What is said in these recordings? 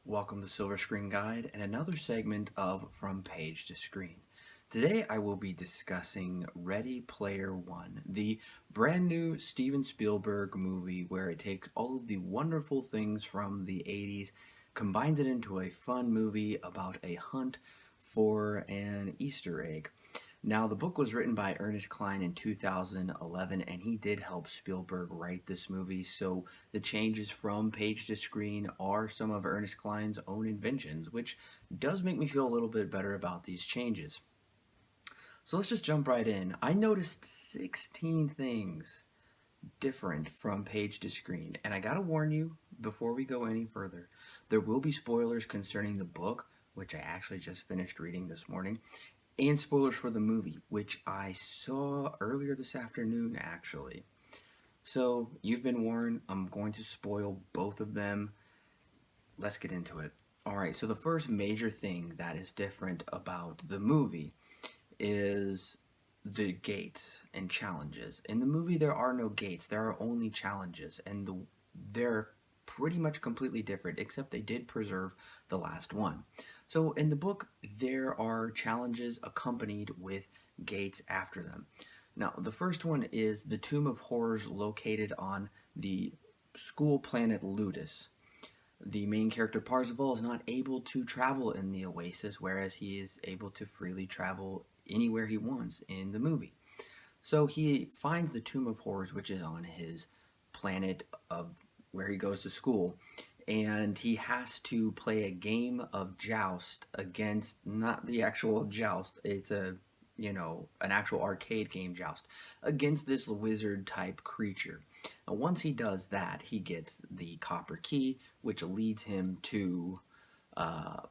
Welcome to Silver Screen Guide and another segment of From Page to Screen. Today I will be discussing Ready Player One, the brand new Steven Spielberg movie where it takes all of the wonderful things from the 80s, combines it into a fun movie about a hunt for an Easter egg. Now, the book was written by Ernest Cline in 2011, and he did help Spielberg write this movie, so the changes from page to screen are some of Ernest Cline's own inventions, which does make me feel a little bit better about these changes. So let's just jump right in. I noticed 16 things different from page to screen, and I gotta warn you before we go any further, there will be spoilers concerning the book, which I actually just finished reading this morning, and spoilers for the movie, which I saw earlier this afternoon, actually. So, you've been warned. I'm going to spoil both of them. Let's get into it. Alright, so the first major thing that is different about the movie is the gates and challenges. In the movie, there are no gates. There are only challenges, and they're pretty much completely different, except they did preserve the last one. So in the book, there are challenges accompanied with gates after them. Now, the first one is the Tomb of Horrors located on the school planet Ludus. The main character Parzival is not able to travel in the Oasis, whereas he is able to freely travel anywhere he wants in the movie. So he finds the Tomb of Horrors, which is on his planet of where he goes to school, and he has to play a game of joust against, not the actual joust, it's an actual arcade game joust, against this wizard type creature. And once he does that, he gets the copper key, which leads him to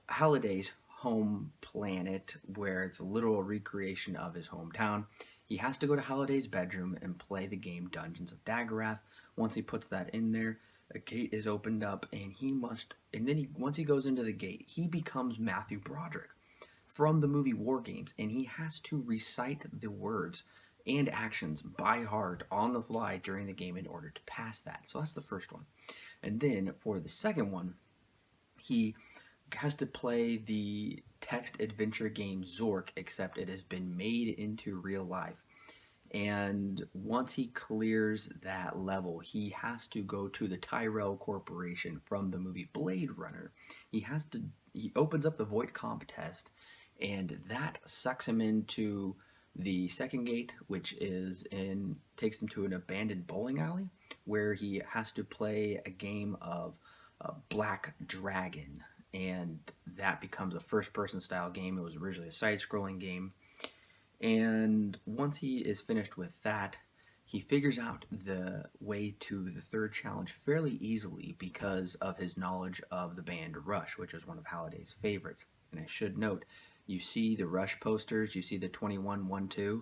Halliday's home planet, where it's a literal recreation of his hometown. He has to go to Halliday's bedroom and play the game Dungeons of Daggerath. Once he puts that in there, a gate is opened up, and once he goes into the gate, he becomes Matthew Broderick from the movie War Games, and he has to recite the words and actions by heart on the fly during the game in order to pass that. So that's the first one. And then for the second one, he has to play the text adventure game Zork, except it has been made into real life. And once he clears that level, he has to go to the Tyrell Corporation from the movie Blade Runner. He opens up the Voight Comp test, and that sucks him into the second gate, which takes him to an abandoned bowling alley, where he has to play a game of Black Dragon, and that becomes a first-person style game. It was originally a side-scrolling game. And once he is finished with that, he figures out the way to the third challenge fairly easily because of his knowledge of the band Rush, which is one of Halliday's favorites. And I should note, you see the Rush posters, you see the 2112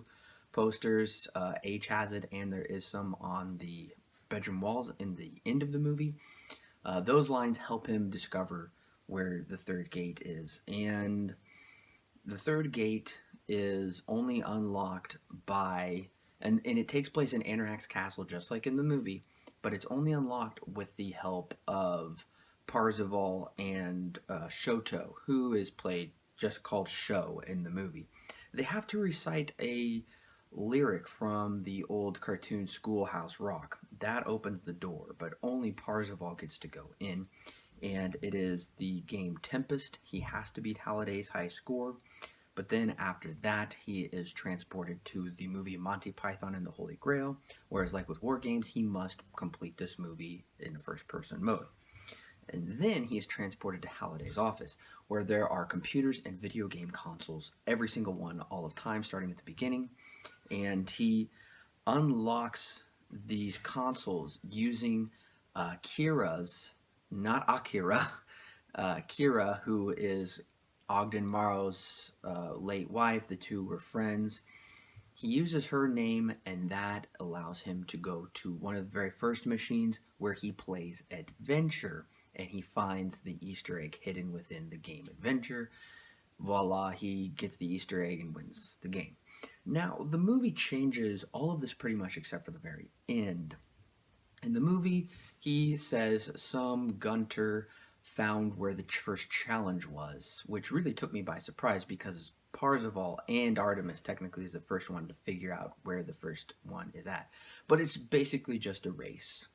posters, H has it, and there is some on the bedroom walls in the end of the movie. Those lines help him discover where the third gate is. And the third gate is only unlocked by, and it takes place in Anarax Castle just like in the movie, but it's only unlocked with the help of Parzival and Shoto, who is played just called Sho in the movie. They have to recite a lyric from the old cartoon Schoolhouse Rock. That opens the door, but only Parzival gets to go in, and it is the game Tempest. He has to beat Halliday's high score. But then after that, he is transported to the movie Monty Python and the Holy Grail, whereas like with War Games, he must complete this movie in first-person mode. And then he is transported to Halliday's office, where there are computers and video game consoles, every single one, all of time, starting at the beginning. And he unlocks these consoles using Kira's, not Akira, Kira, who is Ogden Morrow's late wife. The two were friends. He uses her name, and that allows him to go to one of the very first machines where he plays Adventure, and he finds the Easter egg hidden within the game Adventure. Voila, he gets the Easter egg and wins the game. Now, the movie changes all of this pretty much except for the very end. In the movie, he says some Gunter found where the first challenge was, which really took me by surprise because Parzival and Artemis technically is the first one to figure out where the first one is at. But it's basically just a race,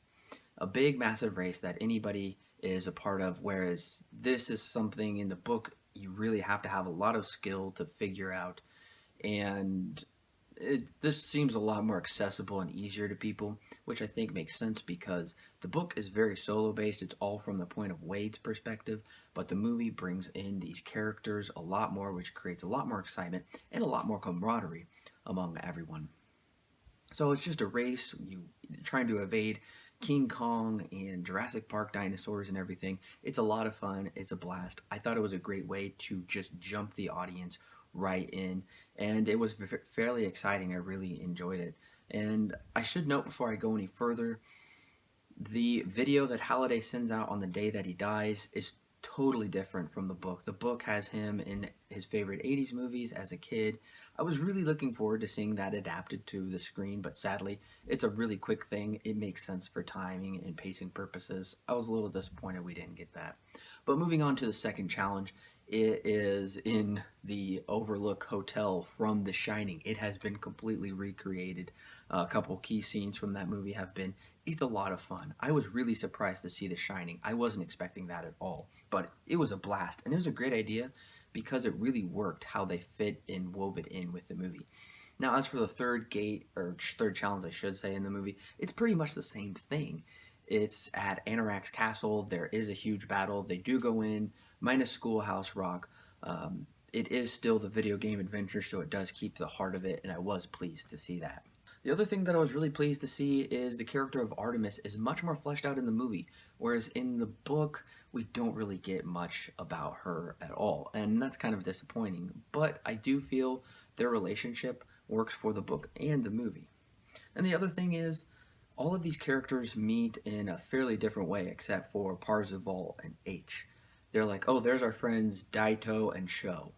a big, massive race that anybody is a part of, whereas this is something in the book you really have to have a lot of skill to figure out, and this seems a lot more accessible and easier to people, which I think makes sense because the book is very solo based. It's all from the point of Wade's perspective, but the movie brings in these characters a lot more, which creates a lot more excitement and a lot more camaraderie among everyone. So it's just a race, you trying to evade King Kong and Jurassic Park dinosaurs and everything. It's a lot of fun. It's a blast. I thought it was a great way to just jump the audience right in, and it was fairly exciting. I really enjoyed it. And I should note before I go any further, the video that Halliday sends out on the day that he dies is totally different from the book. The book has him in his favorite 80s movies as a kid. I was really looking forward to seeing that adapted to the screen, but sadly, it's a really quick thing. It makes sense for timing and pacing purposes. I was a little disappointed we didn't get that. But moving on to the second challenge, it is in the Overlook Hotel from The Shining. It has been completely recreated. A couple key scenes from that movie have been. It's a lot of fun. I was really surprised to see The Shining. I wasn't expecting that at all, but it was a blast, and it was a great idea because it really worked how they fit and wove it in with the movie. Now, as for the third gate, or third challenge, I should say, in the movie, it's pretty much the same thing. It's at Anorak's castle. There is a huge battle. They do go in, minus Schoolhouse Rock. It is still the video game adventure, so it does keep the heart of it, and I was pleased to see that. The other thing that I was really pleased to see is the character of Artemis is much more fleshed out in the movie, whereas in the book, we don't really get much about her at all, and that's kind of disappointing, but I do feel their relationship works for the book and the movie. And the other thing is, all of these characters meet in a fairly different way except for Parzival and H. They're like, oh, there's our friends Daito and Sho.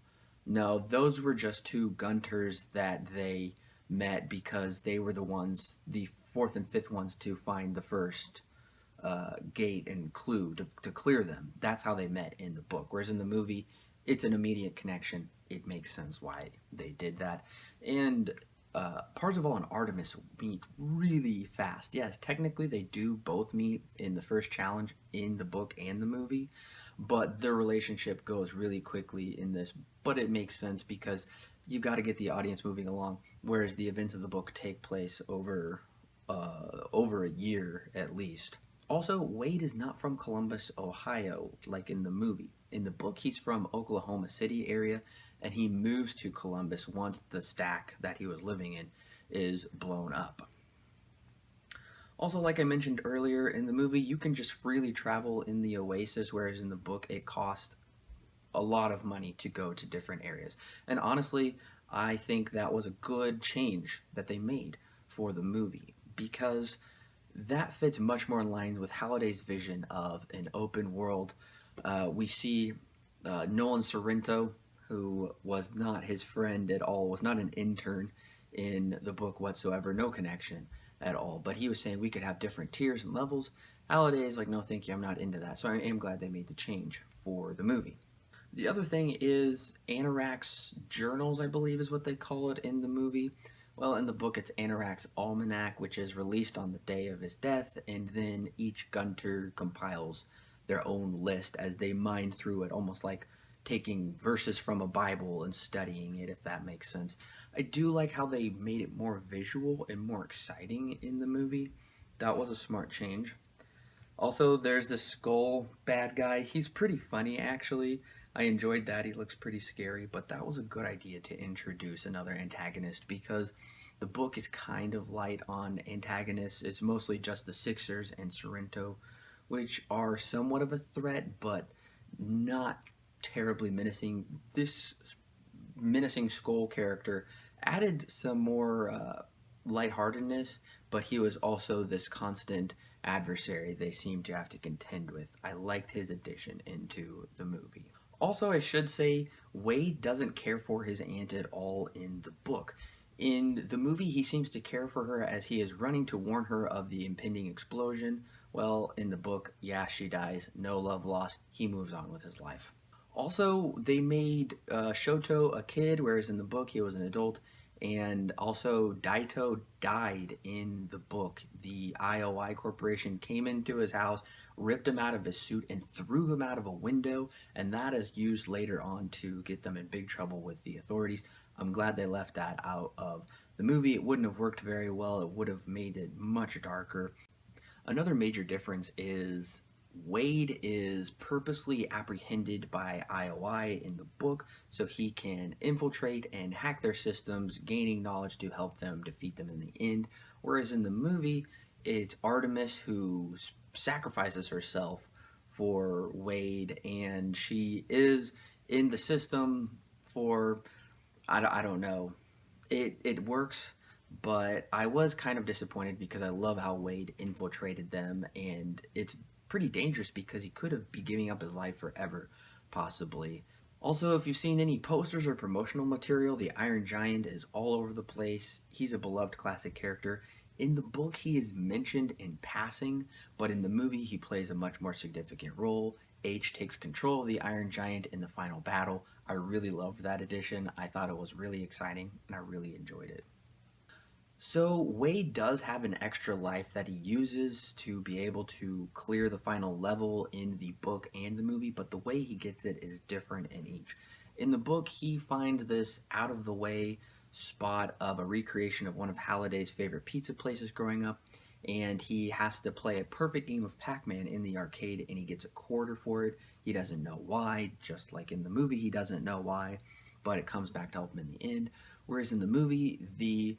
No, those were just two Gunters that they met because they were the ones, the fourth and fifth ones, to find the first gate and clue to clear them. That's how they met in the book. Whereas in the movie, it's an immediate connection. It makes sense why they did that. And Parzival and Artemis meet really fast. Yes, technically they do both meet in the first challenge in the book and the movie, but their relationship goes really quickly in this. But it makes sense because you got to get the audience moving along, whereas the events of the book take place over a year at least. Also, Wade is not from Columbus, Ohio, like in the movie. In the book, he's from Oklahoma City area, and he moves to Columbus once the stack that he was living in is blown up. Also, like I mentioned earlier, in the movie, you can just freely travel in the Oasis, whereas in the book, it cost a lot of money to go to different areas. And honestly, I think that was a good change that they made for the movie, because that fits much more in line with Halliday's vision of an open world. We see Nolan Sorrento, who was not his friend at all, was not an intern in the book whatsoever, no connection at all. But he was saying we could have different tiers and levels. Halliday is like, no, thank you, I'm not into that. So I am glad they made the change for the movie. The other thing is Anorak's journals, I believe is what they call it in the movie. Well, in the book, it's Anorak's Almanac, which is released on the day of his death, and then each Gunter compiles their own list as they mine through it, almost like taking verses from a Bible and studying it, if that makes sense. I do like how they made it more visual and more exciting in the movie. That was a smart change. Also, there's this skull bad guy. He's pretty funny, actually. I enjoyed that. He looks pretty scary, but that was a good idea to introduce another antagonist because the book is kind of light on antagonists. It's mostly just the Sixers and Sorrento, which are somewhat of a threat, but not terribly menacing. This menacing skull character added some more lightheartedness, but he was also this constant adversary they seem to have to contend with. I liked his addition into the movie. Also, I should say, Wade doesn't care for his aunt at all in the book. In the movie, he seems to care for her as he is running to warn her of the impending explosion. Well, in the book, yeah, she dies. No love lost. He moves on with his life. Also, they made Shoto a kid, whereas in the book he was an adult. And also, Daito died in the book. The IOI Corporation came into his house, ripped him out of his suit, and threw him out of a window. And that is used later on to get them in big trouble with the authorities. I'm glad they left that out of the movie. It wouldn't have worked very well, it would have made it much darker. Another major difference is Wade is purposely apprehended by IOI in the book so he can infiltrate and hack their systems, gaining knowledge to help them defeat them in the end. Whereas in the movie, it's Artemis who sacrifices herself for Wade, and she is in the system for, I don't know. It works, but I was kind of disappointed because I love how Wade infiltrated them, and it's pretty dangerous because he could have been giving up his life forever, possibly. Also, if you've seen any posters or promotional material, the Iron Giant is all over the place. He's a beloved classic character. In the book, he is mentioned in passing, but in the movie, he plays a much more significant role. H takes control of the Iron Giant in the final battle. I really loved that edition. I thought it was really exciting, and I really enjoyed it. So Wade does have an extra life that he uses to be able to clear the final level in the book and the movie, but the way he gets it is different in each. In the book, he finds this out of the way spot of a recreation of one of Halliday's favorite pizza places growing up, and he has to play a perfect game of Pac-Man in the arcade, and he gets a quarter for it. He doesn't know why, just like in the movie, he doesn't know why, but it comes back to help him in the end. Whereas in the movie, the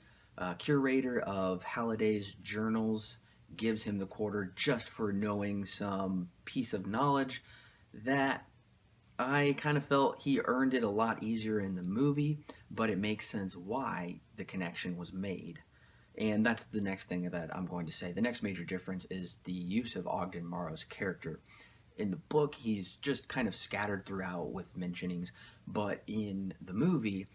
curator of Halliday's journals gives him the quarter just for knowing some piece of knowledge that I kind of felt he earned it a lot easier in the movie, but it makes sense why the connection was made. And that's the next thing that I'm going to say. The next major difference is the use of Ogden Morrow's character. In the book, he's just kind of scattered throughout with mentionings, but in the movie,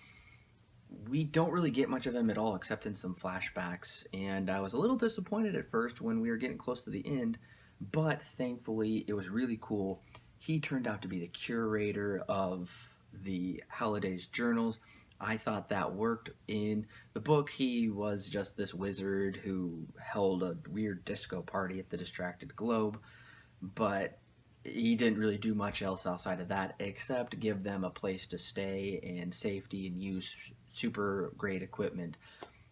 we don't really get much of him at all except in some flashbacks, and I was a little disappointed at first when we were getting close to the end, but thankfully it was really cool. He turned out to be the curator of the Halliday's journals. I thought that worked. In the book, he was just this wizard who held a weird disco party at the Distracted Globe, but he didn't really do much else outside of that except give them a place to stay and safety and use super great equipment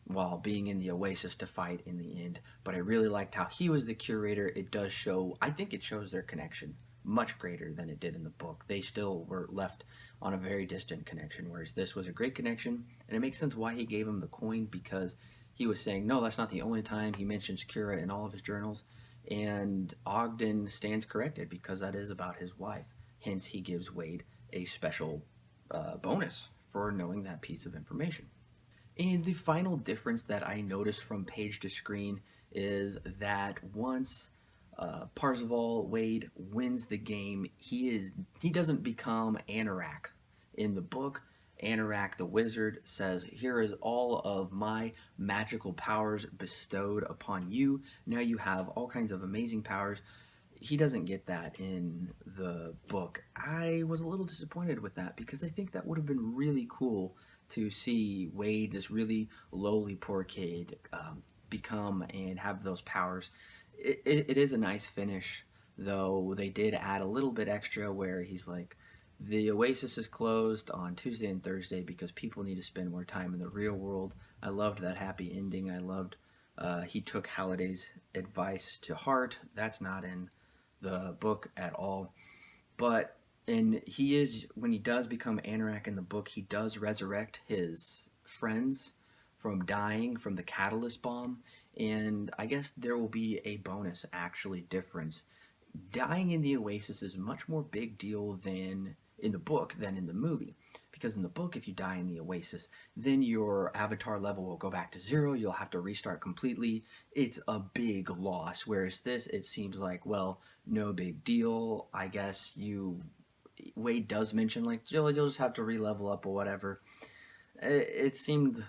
while being in the Oasis to fight in the end. But I really liked how he was the curator. It does show, I think it shows their connection much greater than it did in the book. They still were left on a very distant connection, whereas this was a great connection, and it makes sense why he gave him the coin, because he was saying, no, that's not the only time he mentions Kira in all of his journals, and Ogden stands corrected because that is about his wife. Hence, he gives Wade a special bonus for knowing that piece of information. And the final difference that I noticed from page to screen is that once Parzival Wade wins the game, he doesn't become Anorak. In the book, Anorak the wizard says, "Here is all of my magical powers bestowed upon you. Now you have all kinds of amazing powers." He doesn't get that in the book. I was a little disappointed with that because I think that would have been really cool to see Wade, this really lowly poor kid, become and have those powers. It is a nice finish, though they did add a little bit extra where he's like, the Oasis is closed on Tuesday and Thursday because people need to spend more time in the real world. I loved that happy ending. I loved he took Halliday's advice to heart. That's not in the book at all. But and he is, when he does become Anorak in the book, he does resurrect his friends from dying from the catalyst bomb. And I guess there will be a bonus actually difference. Dying in the Oasis is much more big deal than in the book than in the movie. Because in the book, if you die in the Oasis, then your avatar level will go back to 0. You'll have to restart completely. It's a big loss. Whereas this, it seems like, well, no big deal. I guess Wade does mention, like, you'll just have to re-level up or whatever. It seemed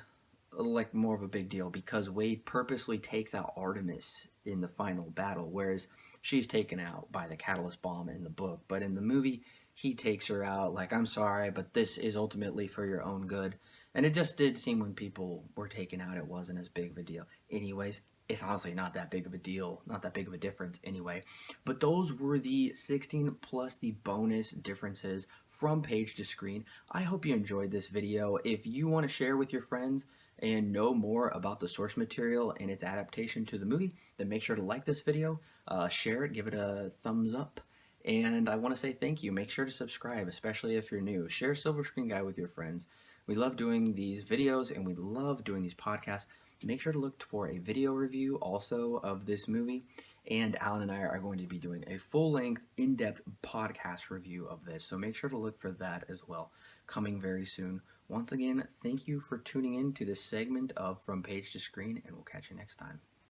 like more of a big deal because Wade purposely takes out Artemis in the final battle, whereas she's taken out by the catalyst bomb in the book. But in the movie, he takes her out like, I'm sorry, but this is ultimately for your own good. And it just did seem when people were taken out, it wasn't as big of a deal. Anyways, it's honestly not that big of a deal, not that big of a difference anyway. But those were the 16 plus the bonus differences from page to screen. I hope you enjoyed this video. If you want to share with your friends and know more about the source material and its adaptation to the movie, then make sure to like this video, share it, give it a thumbs up. And I want to say thank you. Make sure to subscribe, especially if you're new. Share Silver Screen Guy with your friends. We love doing these videos and we love doing these podcasts. Make sure to look for a video review also of this movie. And Alan and I are going to be doing a full-length, in-depth podcast review of this. So make sure to look for that as well, coming very soon. Once again, thank you for tuning in to this segment of From Page to Screen, and we'll catch you next time.